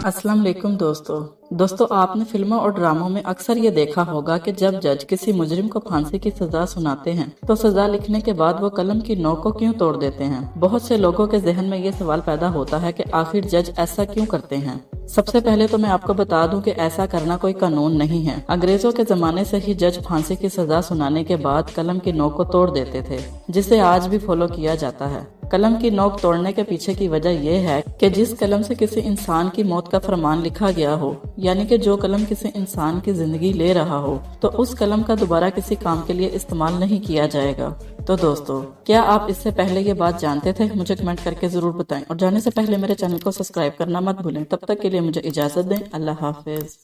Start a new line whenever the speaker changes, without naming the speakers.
अस्सलाम वालेकुम दोस्तों आपने फिल्मों और ड्रामों में अक्सर ये देखा होगा कि जब जज किसी मुजरिम को फांसी की सजा सुनाते हैं तो सजा लिखने के बाद वो कलम की नोक को क्यों तोड़ देते हैं। बहुत से लोगों के जहन में ये सवाल पैदा होता है कि आखिर जज ऐसा क्यों करते हैं। सबसे पहले तो मैं आपको बता दूं कि ऐसा करना कोई कानून नहीं है। अंग्रेजों के जमाने से ही जज फांसी की सजा सुनाने के बाद कलम की नोक को तोड़ देते थे, जिसे आज भी फॉलो किया जाता है। कलम की नोक तोड़ने के पीछे की वजह यह है कि जिस कलम से किसी इंसान की मौत का फरमान लिखा गया हो, यानी कि जो कलम किसी इंसान की जिंदगी ले रहा हो, तो उस कलम का दोबारा किसी काम के लिए इस्तेमाल नहीं किया जाएगा। तो दोस्तों, क्या आप इससे पहले ये बात जानते थे? मुझे कमेंट करके जरूर बताएं और जाने से पहले मेरे चैनल को सब्सक्राइब करना मत भूलें। तब तक के लिए मुझे इजाजत दें। अल्लाह हाफिज।